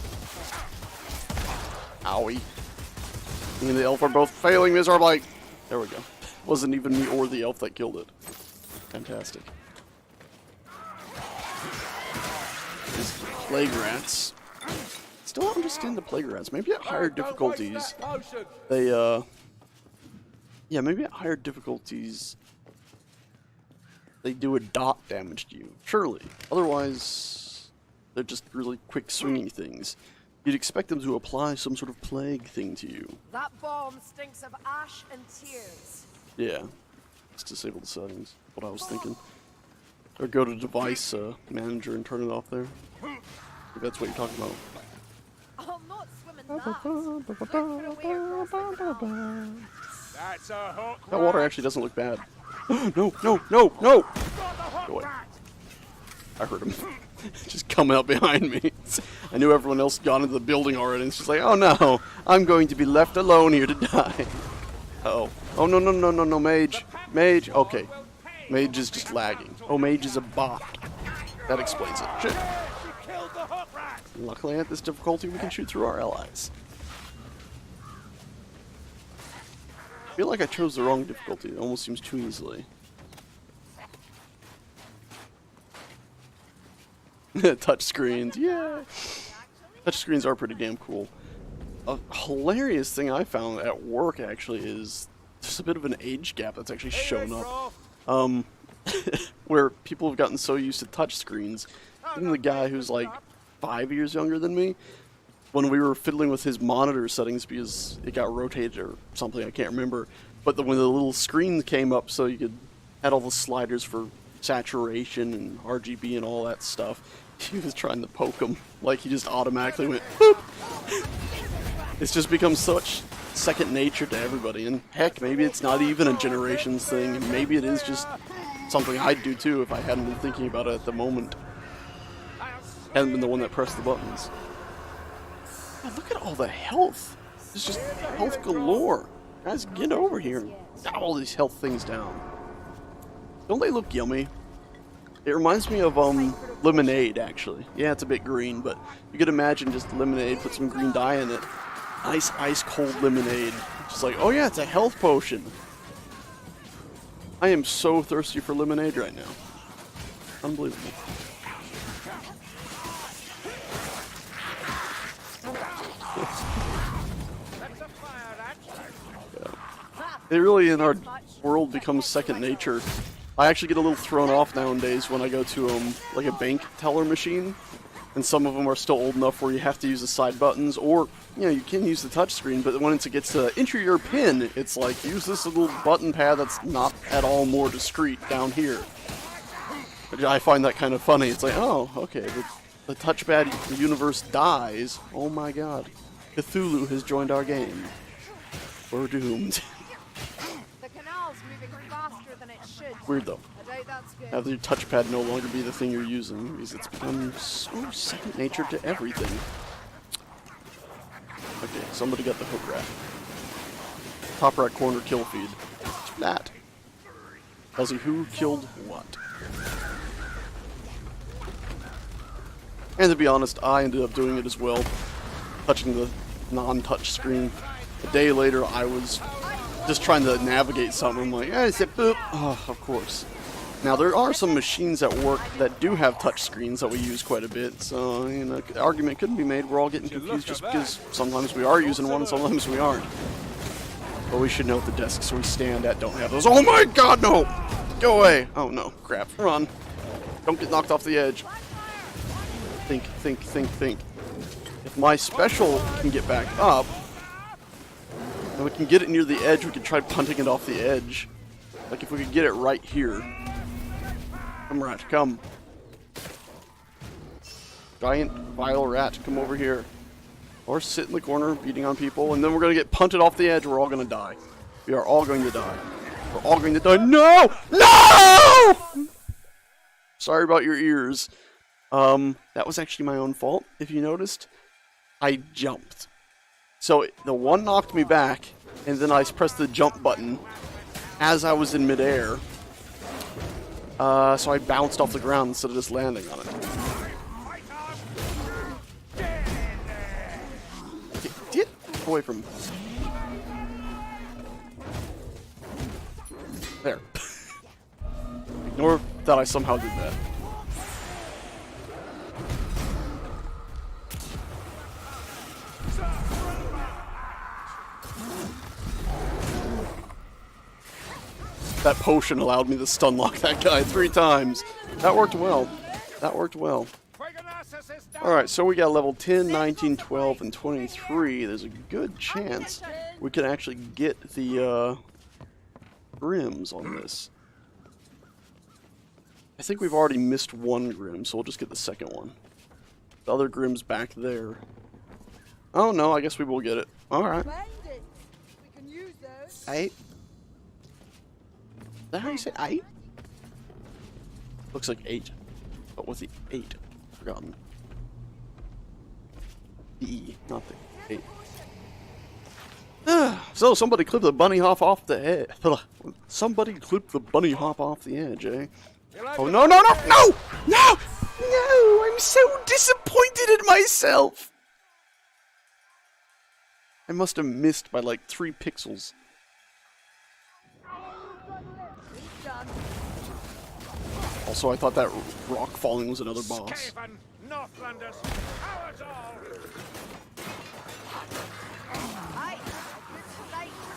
Owie. Me and the elf are both failing miserably. There we go. Wasn't even me or the elf that killed it. Fantastic. These plague rats. Still don't understand the plague rats. Maybe at higher difficulties, they, yeah, maybe at higher difficulties, they do a dot damage to you. Surely. Otherwise, they're just really quick swingy things. You'd expect them to apply some sort of plague thing to you. That bomb stinks of ash and tears. Yeah. Let's disable the settings. What I was thinking. Or go to device manager and turn it off there. If that's what you're talking about. I'll not swim in that. That's a hook. That water actually doesn't look bad. No, no, no, no! Go away. I heard him. Just coming up behind me. I knew everyone else got into the building already. It's just like, oh no, I'm going to be left alone here to die. Uh-oh. Oh no, no, no, no, no, Mage. Mage, okay. Mage is just lagging. Oh, Mage is a bot. That explains it. Shit. Luckily at this difficulty we can shoot through our allies. I feel like I chose the wrong difficulty. It almost seems too easily. Touch screens, yeah. Touch screens are pretty damn cool. A hilarious thing I found at work actually is there's a bit of an age gap that's actually shown up. Where people have gotten so used to touch screens. Even the guy who's like 5 years younger than me, when we were fiddling with his monitor settings because it got rotated or something, I can't remember. But when the little screen came up so you could add all the sliders for saturation and RGB and all that stuff, he was trying to poke him. Like he just automatically went boop. It's just become such second nature to everybody, and heck, maybe it's not even a generations thing, and maybe it is just something I'd do too if I hadn't been thinking about it at the moment. Hadn't been the one that pressed the buttons. Oh, look at all the health. It's just health galore. Guys, get over here and dial all these health things down. Don't they look yummy? It reminds me of lemonade, actually. Yeah, it's a bit green, but you could imagine just lemonade, put some green dye in it. Nice ice cold lemonade. Just like, oh yeah, it's a health potion. I am so thirsty for lemonade right now. Unbelievable. It really, in our world, becomes second nature. I actually get a little thrown off nowadays when I go to like a bank teller machine, and some of them are still old enough where you have to use the side buttons, or you know, you can use the touchscreen, but once it gets to enter your PIN, it's like use this little button pad that's not at all more discreet down here. I find that kind of funny. It's like, oh, okay, the touchpad universe dies. Oh my god. Cthulhu has joined our game. We're doomed. The canal's moving faster than it should. Weird though. I doubt that's good. Have the touchpad no longer be the thing you're using, because it's become so second nature to everything. Okay, somebody got the hook rat. Top right corner kill feed. That. Tells you who killed what. And to be honest, I ended up doing it as well. Touching the non-touch screen. A day later, I was just trying to navigate something. I'm like, I said boop. Oh, of course. Now, there are some machines at work that do have touch screens that we use quite a bit. So, you know, the argument couldn't be made. We're all getting confused just because sometimes we are using one and sometimes we aren't. But we should note the desks we stand at don't have those. Oh my god, no! Go away! Oh no, crap. Run. Don't get knocked off the edge. Think, think, think, think. If my special can get back up, and we can get it near the edge, we can try punting it off the edge. Like if we could get it right here. Come rat, come. Giant vile rat, come over here. Or sit in the corner beating on people, and then we're gonna get punted off the edge, we're all gonna die. We are all going to die. We're all going to die. No! No! Sorry about your ears. That was actually my own fault, if you noticed. I jumped. So the one knocked me back, and then I pressed the jump button as I was in midair. So I bounced off the ground instead of just landing on it. Get away from me. There. Ignore that I somehow did that. That potion allowed me to stun lock that guy 3 times. That worked well. That worked well. Alright, so we got level 10, 19, 12, and 23. There's a good chance we can actually get the Grims on this. I think we've already missed one Grim, so we'll just get the second one. The other Grim's back there. Oh no, I guess we will get it. Alright. 8. Is that how you say 8? Looks like 8. But with the 8. Forgotten. The E, not the 8. So somebody clipped the bunny hop off the edge. Somebody clipped the bunny hop off the edge, eh? Oh no, no, no, no! No! No! I'm so disappointed in myself! I must have missed by like 3 pixels. Also, I thought that rock falling was another boss.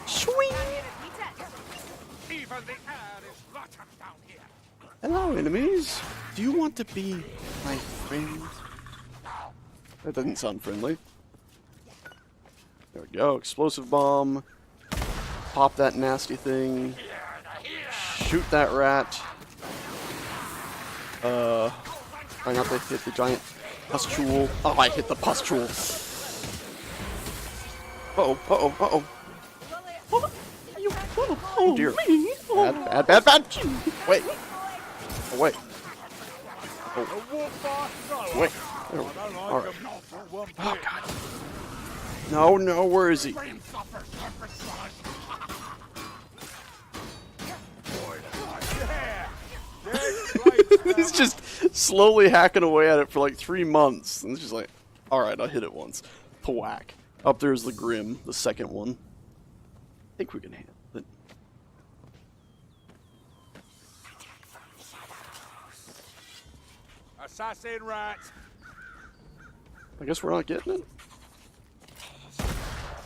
Swing! Hello, enemies. Do you want to be my friend? That doesn't sound friendly. There we go. Explosive bomb. Pop that nasty thing. Shoot that rat. Try not to hit the giant pustule. Oh, I hit the pustule. Uh-oh, uh-oh, uh-oh. Oh dear. Bad, bad, bad, bad. Wait. Oh, wait. Oh. Wait. Alright. Oh, God. No, no, where is he? He's just slowly hacking away at it for like 3 months. And it's just like, alright, I'll hit it once. Pwhack. Up there's the Grim, the second one. I think we can handle it. Assassin rat. I guess we're not getting it.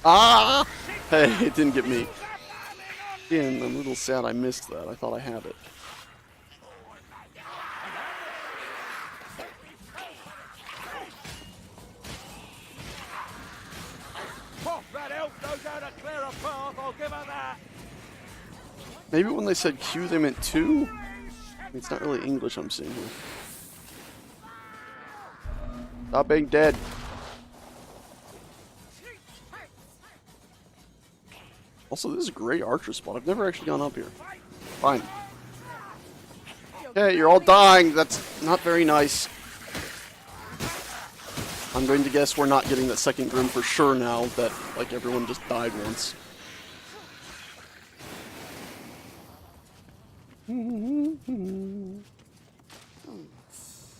Ah! Hey, it didn't get me. Again, I'm a little sad I missed that. I thought I had it. Maybe when they said Q, they meant 2? It's not really English I'm seeing here. Stop being dead. Also, this is a great archer spot. I've never actually gone up here. Fine. Okay, you're all dying. That's not very nice. I'm going to guess we're not getting that second Grim for sure now that, like, everyone just died once.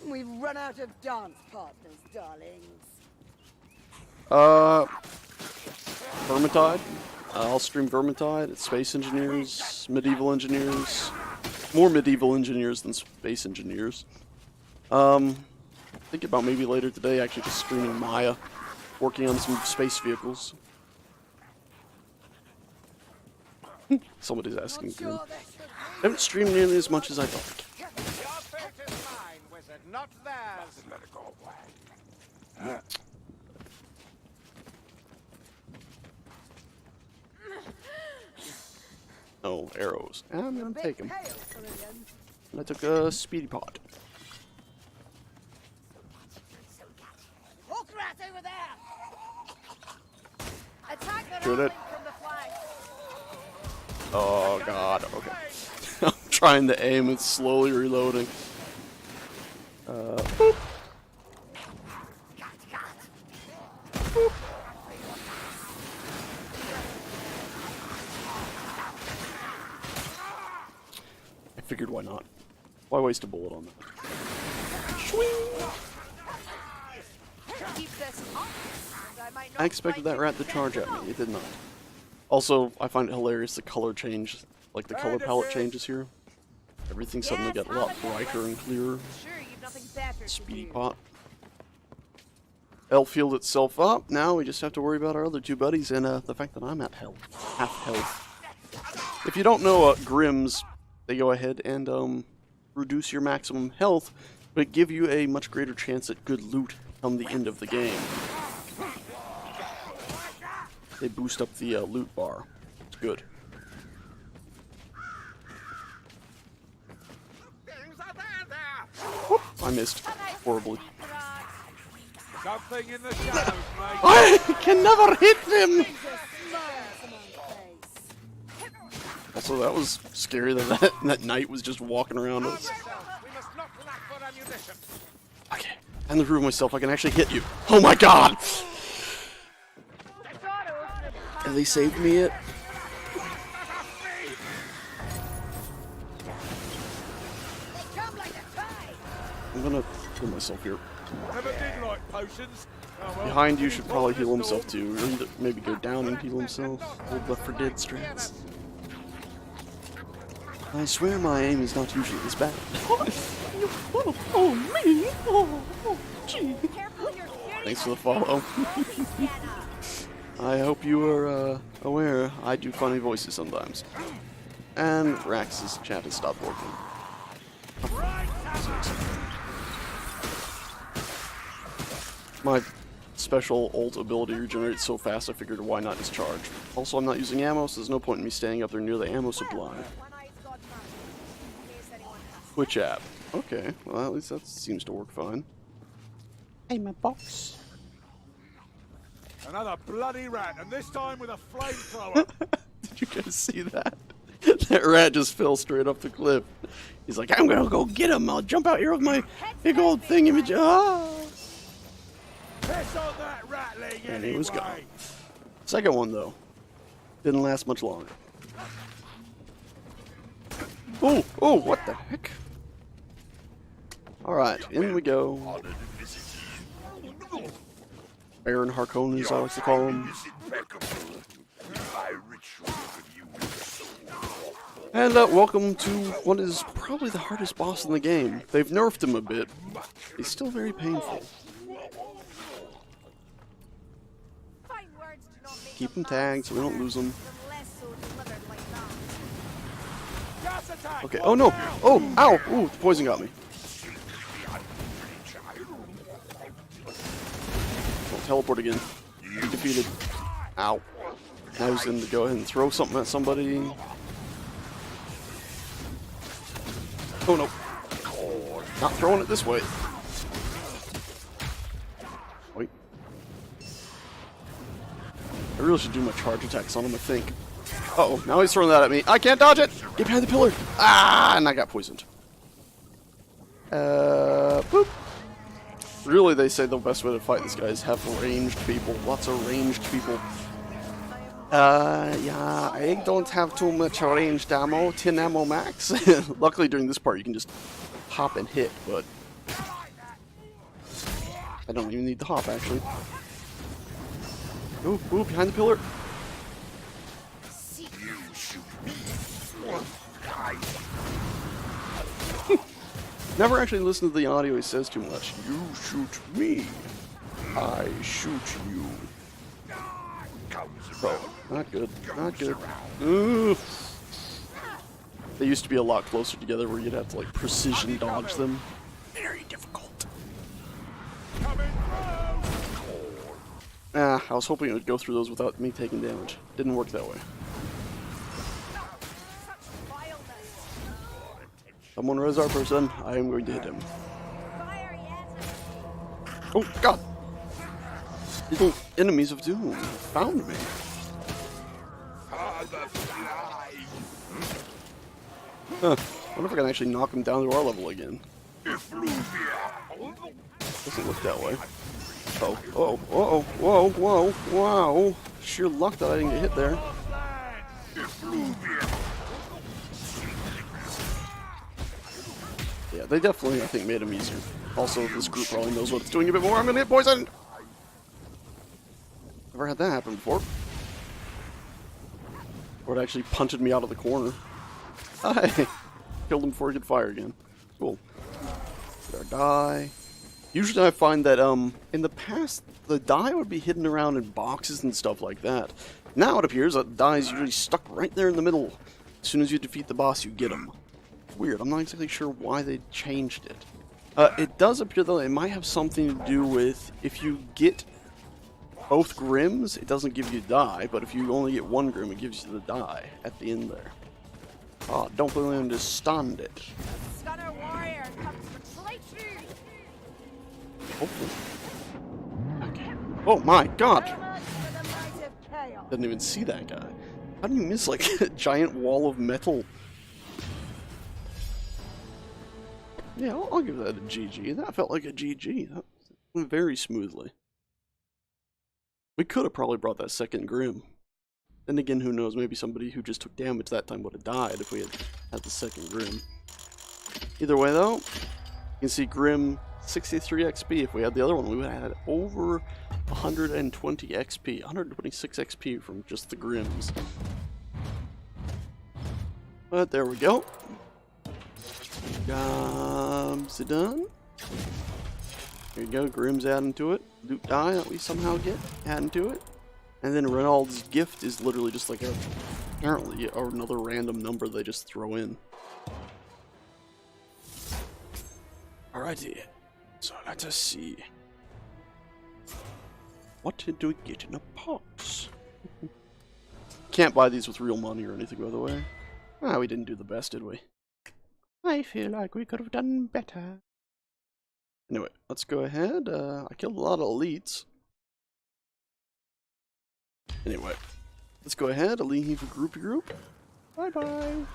We've run out of dance partners, darlings. Vermintide. I'll stream Vermintide. It's Space Engineers, Medieval Engineers. More Medieval Engineers than Space Engineers. Think about maybe later today actually just streaming Maya, working on some space vehicles. Somebody's asking again. I haven't streamed nearly as much as I thought. Your fate is mine, wizard, not theirs. Let it go away. Oh, arrows. I'm gonna take them. And I took a speedy pot. Hook rat over there! Attack the Shoot it. from the flank. Oh god, okay. I'm trying to aim, it's slowly reloading. Boop. Boop. I figured why not. Why waste a bullet on that? Keep this up, and I might not I expected find that you rat to charge at me, it did not. Also, I find it hilarious the color change, like the color palette changes here. Everything suddenly got a lot brighter and clearer. Sure, you've nothing better to Speedy do. pot. Elf healed itself up. Now we just have to worry about our other two buddies and the fact that I'm at half health. If you don't know Grims, they go ahead and reduce your maximum health, but give you a much greater chance at good loot come the end of the game. They boost up the loot bar. It's good. Whoop, I missed horribly. Something in the shadows, mate. I can never hit them! Also, that was scary that knight was just walking around us. We must not lack for ammunition. Okay, and to prove myself, I can actually hit you. Oh my god! Have they saved me yet? I'm gonna kill myself here. Never did like potions. Oh, well. Behind you should probably heal himself too, or either maybe go down and heal himself. Old Left 4 Dead strats. I swear my aim is not usually this bad. Oh, me! Oh, gee. Thanks for the follow. I hope you are aware I do funny voices sometimes. And Rax's chat has stopped working. My special ult ability regenerates so fast I figured why not just charge. Also, I'm not using ammo, so there's no point in me staying up there near the ammo supply. Which app? Okay, well at least that seems to work fine. Hey, my box. Another bloody rat, and this time with a flamethrower. Did you guys see that? That rat just fell straight off the cliff. He's like, I'm gonna go get him. I'll jump out here with my big old thingamajig. Ah! Piss on that ratling And he was anyway. gone. Second one, though, didn't last much longer. Oh, oh, what the heck? Alright, in we go. Baron Harkonnen, as I like to call him. And welcome to what is probably the hardest boss in the game. They've nerfed him a bit. He's still very painful. Keep him tagged so we don't lose him. Gas attack. Okay, oh no! Oh, ow! Ooh, the poison got me. Well, teleport again. Be defeated. Ow. Now he's going to go ahead and throw something at somebody. Oh no. Not throwing it this way. Wait. I really should do my charge attacks on him, I think. Uh-oh, now he's throwing that at me. I can't dodge it! Get behind the pillar! Ah, and I got poisoned. Boop. Really, they say the best way to fight this guy is have ranged people. Lots of ranged people. Yeah, I don't have too much ranged ammo. 10 ammo max. Luckily, during this part, you can just hop and hit, but I don't even need the hop, actually. Ooh, ooh, behind the pillar. Never actually listen to the audio, he says too much. You shoot me, I shoot you. Oh, not good, not good. Ooh. They used to be a lot closer together where you'd have to like precision dodge them. Very difficult. Ah, I was hoping it would go through those without me taking damage. Didn't work that way. Someone res our person. I am going to hit him. Oh god! Little enemies of doom found me. Huh. Wonder if I can actually knock him down to our level again. Doesn't look that way. Oh, oh, oh, whoa, whoa, wow. Sheer luck that I didn't get hit there. Yeah, they definitely, I think, made him easier. Also, this group probably knows what it's doing a bit more. I'm gonna get poisoned! Never had that happen before. Or it actually punted me out of the corner. Hi! Killed him before he could fire again. Cool. Get our die. Usually I find that, in the past, the die would be hidden around in boxes and stuff like that. Now it appears that the die is usually stuck right there in the middle. As soon as you defeat the boss, you get him. Weird, I'm not exactly sure why they changed it. It does appear, though, it might have something to do with if you get both Grims, it doesn't give you die, but if you only get one Grim, it gives you the die at the end there. Oh, don't really understand it. Stunner warrior comes to slay you. Hopefully. Okay. Oh my god! So much for the might of chaos. Didn't even see that guy. How do you miss, like, a giant wall of metal? Yeah, I'll give that a GG. That felt like a GG. That went very smoothly. We could have probably brought that second Grim. Then again, who knows, maybe somebody who just took damage that time would have died if we had the second Grim. Either way, though, you can see Grim 63 XP. If we had the other one, we would have had over 120 XP. 126 XP from just the Grims. But there we go. Job's done. There you go, Grim's adding to it. Loot die that we somehow get, adding to it. And then Reynald's gift is literally just like apparently another random number they just throw in. Alrighty, so let us see. What do we get in a box? Can't buy these with real money or anything, by the way. Ah, we didn't do the best, did we? I feel like we could have done better. Anyway, let's go ahead. I killed a lot of elites. Anyway, let's go ahead. Leave a group. Bye-bye.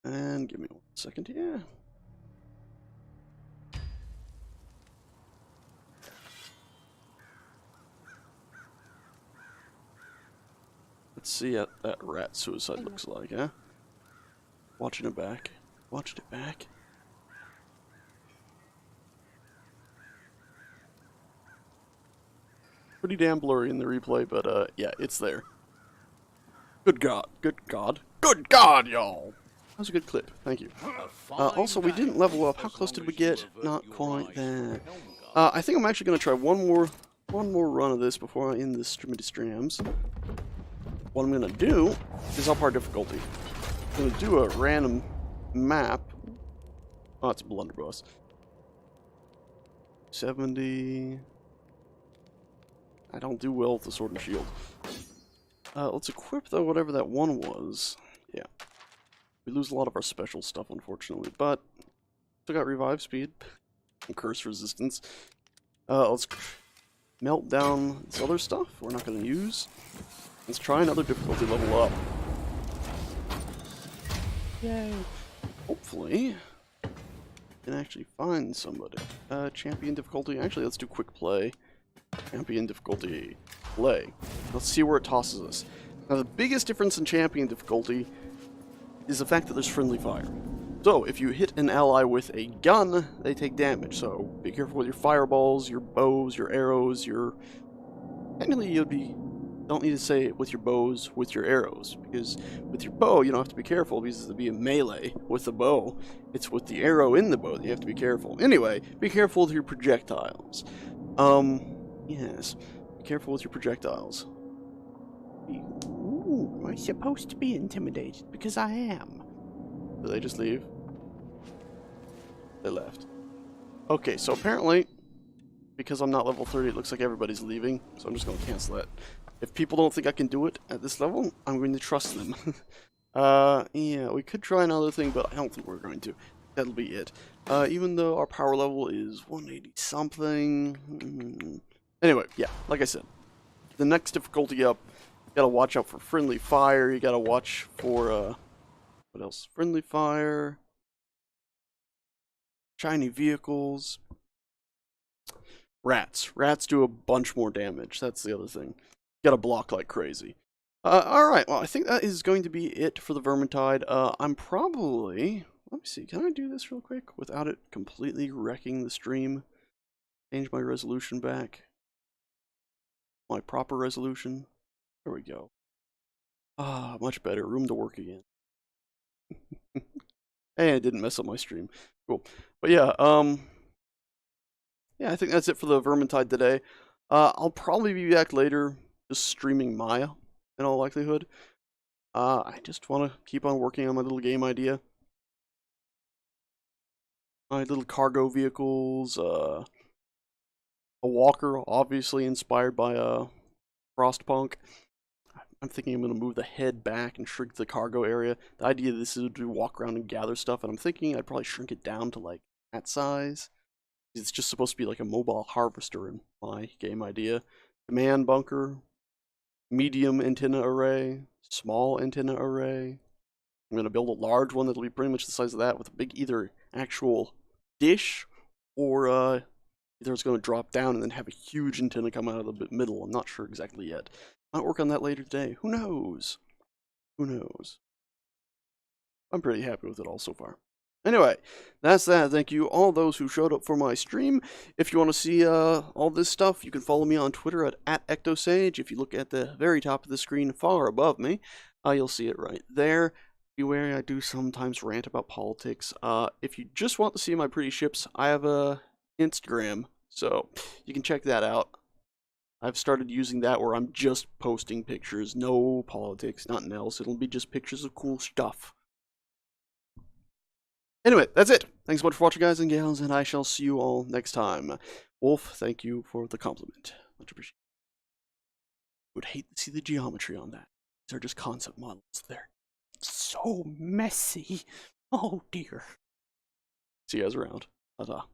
And give me 1 second here. Let's see what that rat suicide looks like, huh? Watching it back. Watching it back. Pretty damn blurry in the replay, but yeah, it's there. Good God. Good God. Good God, y'all! That was a good clip. Thank you. Also, we didn't level up. How close did we get? Not quite there. I think I'm actually going to try one more run of this before I end this streams. What I'm going to do is up our difficulty. I'm going to do a random map. Oh, it's a blunderbuss. 70... I don't do well with the sword and shield. Let's equip, though, whatever that one was. Yeah. We lose a lot of our special stuff, unfortunately, but still got revive speed and curse resistance. Let's melt down this other stuff we're not going to use. Let's try another difficulty level up. Yay! Hopefully, we can actually find somebody. Champion difficulty. Actually, let's do quick play. Champion difficulty. Play. Let's see where it tosses us. Now, the biggest difference in champion difficulty is the fact that there's friendly fire. So, if you hit an ally with a gun, they take damage. So, be careful with your fireballs, your bows, your arrows, your... Technically, don't need to say with your bows, with your arrows. Because with your bow, you don't have to be careful because it'll be a melee with the bow. It's with the arrow in the bow that you have to be careful. Anyway, be careful with your projectiles. Yes. Be careful with your projectiles. Ooh, am I supposed to be intimidated? Because I am. Did they just leave? They left. Okay, so apparently, because I'm not level 30, it looks like everybody's leaving. So I'm just going to cancel that. If people don't think I can do it at this level, I'm going to trust them. Yeah, we could try another thing, but I don't think we're going to. That'll be it. Even though our power level is 180 something. Anyway, yeah, like I said, the next difficulty up, you gotta watch out for friendly fire. You gotta watch for, what else? Friendly fire. Shiny vehicles. Rats. Rats do a bunch more damage. That's the other thing. You gotta block like crazy. Alright, well, I think that is going to be it for the Vermintide. I'm probably... Let me see, can I do this real quick without it completely wrecking the stream? Change my resolution back. My proper resolution. There we go. Ah, much better. Room to work again. Hey, I didn't mess up my stream. Cool. But yeah, yeah, I think that's it for the Vermintide today. I'll probably be back later, just streaming Maya, in all likelihood. I just want to keep on working on my little game idea. My little cargo vehicles, a walker, obviously inspired by Frostpunk. I'm thinking I'm going to move the head back and shrink the cargo area. The idea of this is to walk around and gather stuff, and I'm thinking I'd probably shrink it down to like that size. It's just supposed to be like a mobile harvester in my game idea. Command bunker, medium antenna array, small antenna array. I'm going to build a large one that'll be pretty much the size of that with a big either actual dish or either it's going to drop down and then have a huge antenna come out of the middle. I'm not sure exactly yet. Might work on that later today. Who knows? Who knows? I'm pretty happy with it all so far. Anyway, that's that. Thank you all those who showed up for my stream. If you want to see all this stuff, you can follow me on Twitter at @ectosage. If you look at the very top of the screen far above me, you'll see it right there. Beware, I do sometimes rant about politics. If you just want to see my pretty ships, I have a Instagram, so you can check that out. I've started using that where I'm just posting pictures, no politics, nothing else. It'll be just pictures of cool stuff. Anyway, that's it. Thanks so much for watching, guys and gals, and I shall see you all next time. Wolf, thank you for the compliment. Much appreciated. Would hate to see the geometry on that. These are just concept models. They're so messy. Oh dear. See you guys around. Ta-ta.